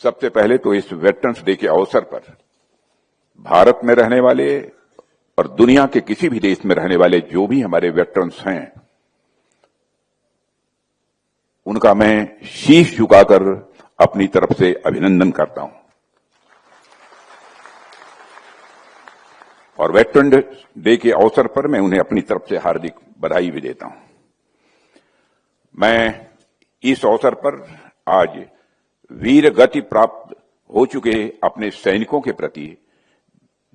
सबसे पहले तो इस वेटरन्स डे के अवसर पर भारत में रहने वाले और दुनिया के किसी भी देश में रहने वाले जो भी हमारे वेटरन्स हैं, उनका मैं शीश झुकाकर अपनी तरफ से अभिनंदन करता हूं और वेटरन डे के अवसर पर मैं उन्हें अपनी तरफ से हार्दिक बधाई भी देता हूं। मैं इस अवसर पर आज वीर गति प्राप्त हो चुके अपने सैनिकों के प्रति,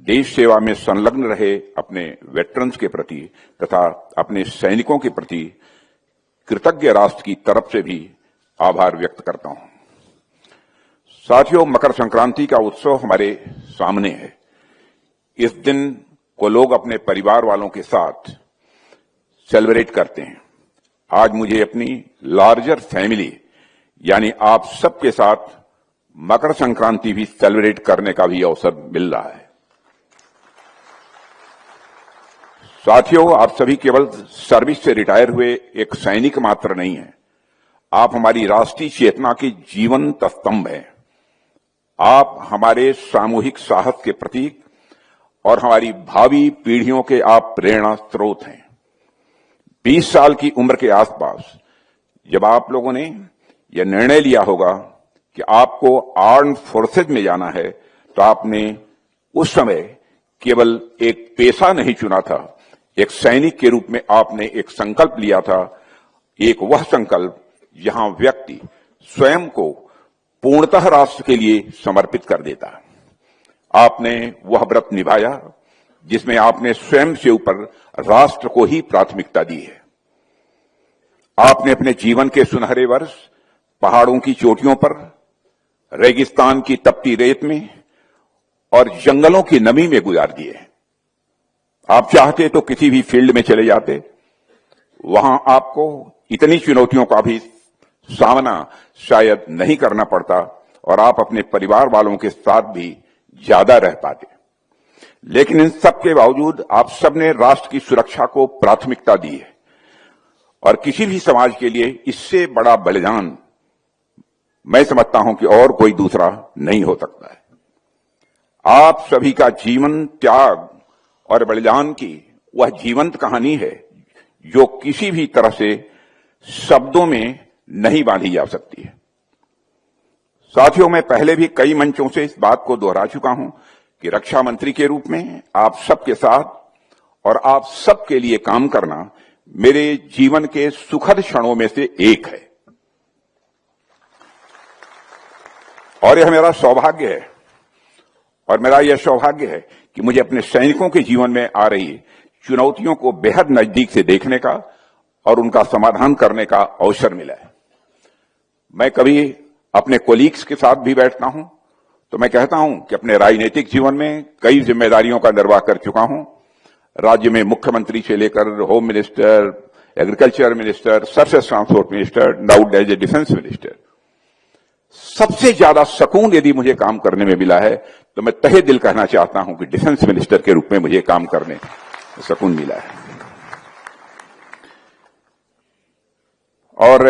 देश सेवा में संलग्न रहे अपने वेटरन्स के प्रति तथा अपने सैनिकों के प्रति कृतज्ञ राष्ट्र की तरफ से भी आभार व्यक्त करता हूं। साथियों, मकर संक्रांति का उत्सव हमारे सामने है। इस दिन को लोग अपने परिवार वालों के साथ सेलिब्रेट करते हैं। आज मुझे अपनी लार्जर फैमिली यानी आप सबके साथ मकर संक्रांति भी सेलिब्रेट करने का भी अवसर मिल रहा है। साथियों, आप सभी केवल सर्विस से रिटायर हुए एक सैनिक मात्र नहीं है, आप हमारी राष्ट्रीय चेतना के जीवंत स्तंभ हैं। आप हमारे सामूहिक साहस के प्रतीक और हमारी भावी पीढ़ियों के आप प्रेरणा स्रोत हैं। 20 साल की उम्र के आसपास जब आप लोगों ने यह निर्णय लिया होगा कि आपको आर्म्ड फोर्सेज में जाना है, तो आपने उस समय केवल एक पेशा नहीं चुना था, एक सैनिक के रूप में आपने एक संकल्प लिया था। एक वह संकल्प जहां व्यक्ति स्वयं को पूर्णतः राष्ट्र के लिए समर्पित कर देता है। आपने वह व्रत निभाया जिसमें आपने स्वयं से ऊपर राष्ट्र को ही प्राथमिकता दी है। आपने अपने जीवन के सुनहरे वर्ष पहाड़ों की चोटियों पर, रेगिस्तान की तपती रेत में और जंगलों की नमी में गुजार दिए। आप चाहते तो किसी भी फील्ड में चले जाते, वहां आपको इतनी चुनौतियों का भी सामना शायद नहीं करना पड़ता और आप अपने परिवार वालों के साथ भी ज्यादा रह पाते। लेकिन इन सब के बावजूद आप सबने राष्ट्र की सुरक्षा को प्राथमिकता दी है और किसी भी समाज के लिए इससे बड़ा बलिदान मैं समझता हूं कि और कोई दूसरा नहीं हो सकता है। आप सभी का जीवन, त्याग और बलिदान की वह जीवंत कहानी है जो किसी भी तरह से शब्दों में नहीं बांधी जा सकती है। साथियों, मैं पहले भी कई मंचों से इस बात को दोहरा चुका हूं कि रक्षा मंत्री के रूप में आप सबके साथ और आप सबके लिए काम करना मेरे जीवन के सुखद क्षणों में से एक है और यह मेरा सौभाग्य है और मेरा यह सौभाग्य है कि मुझे अपने सैनिकों के जीवन में आ रही चुनौतियों को बेहद नजदीक से देखने का और उनका समाधान करने का अवसर मिला है। मैं कभी अपने कोलीग्स के साथ भी बैठता हूं तो मैं कहता हूं कि अपने राजनीतिक जीवन में कई जिम्मेदारियों का निर्वाह कर चुका हूं। राज्य में मुख्यमंत्री से लेकर home minister, agriculture minister, surface transport minister, now as a defence minister. सबसे ज्यादा सुकून यदि मुझे काम करने में मिला है तो मैं तहे दिल कहना चाहता हूं कि डिफेंस मिनिस्टर के रूप में मुझे काम करने में सुकून मिला है। और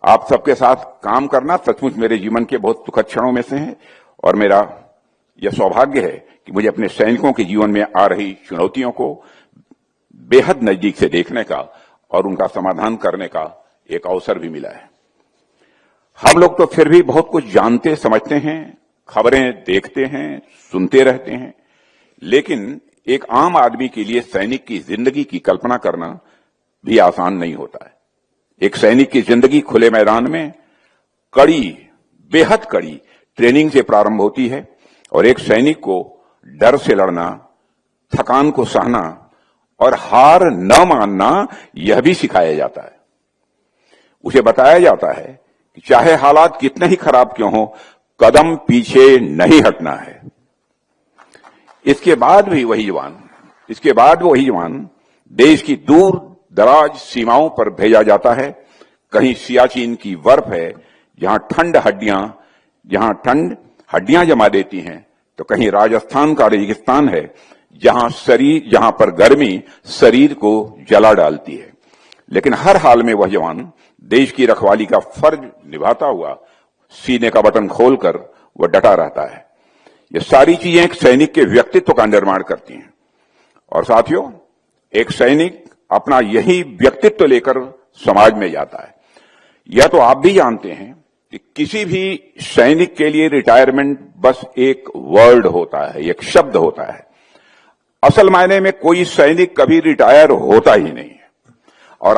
आप सबके साथ काम करना सचमुच मेरे जीवन के बहुत सुखद क्षणों में से है और मेरा यह सौभाग्य है कि मुझे अपने सैनिकों के जीवन में आ रही चुनौतियों को बेहद नजदीक से देखने का और उनका समाधान करने का एक अवसर भी मिला है। हम लोग तो फिर भी बहुत कुछ जानते समझते हैं, खबरें देखते हैं, सुनते रहते हैं, लेकिन एक आम आदमी के लिए सैनिक की जिंदगी की कल्पना करना भी आसान नहीं होता है। एक सैनिक की जिंदगी खुले मैदान में कड़ी, बेहद कड़ी ट्रेनिंग से प्रारंभ होती है और एक सैनिक को डर से लड़ना, थकान को सहना और हार न मानना यह भी सिखाया जाता है। उसे बताया जाता है कि चाहे हालात कितने ही खराब क्यों हो, कदम पीछे नहीं हटना है। इसके बाद वही जवान देश की दूर दराज सीमाओं पर भेजा जाता है। कहीं सियाचिन की बर्फ है जहां ठंड हड्डियां जमा देती हैं, तो कहीं राजस्थान का रेगिस्तान है जहां पर गर्मी शरीर को जला डालती है। लेकिन हर हाल में वह जवान देश की रखवाली का फर्ज निभाता हुआ सीने का बटन खोलकर वह डटा रहता है। ये सारी चीजें एक सैनिक के व्यक्तित्व का निर्माण करती हैं। और साथियों, एक सैनिक अपना यही व्यक्तित्व लेकर समाज में जाता है। यह तो आप भी जानते हैं कि किसी भी सैनिक के लिए रिटायरमेंट बस एक वर्ड होता है, एक शब्द होता है। असल मायने में कोई सैनिक कभी रिटायर होता ही नहीं है। और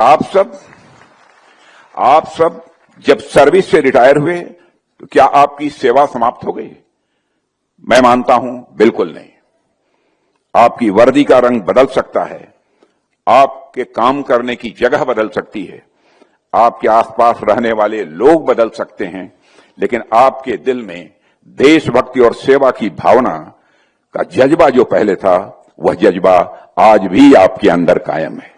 आप सब जब सर्विस से रिटायर हुए तो क्या आपकी सेवा समाप्त हो गई? मैं मानता हूं बिल्कुल नहीं। आपकी वर्दी का रंग बदल सकता है, आपके काम करने की जगह बदल सकती है, आपके आसपास रहने वाले लोग बदल सकते हैं, लेकिन आपके दिल में देशभक्ति और सेवा की भावना का जज्बा जो पहले था, वह जज्बा आज भी आपके अंदर कायम है।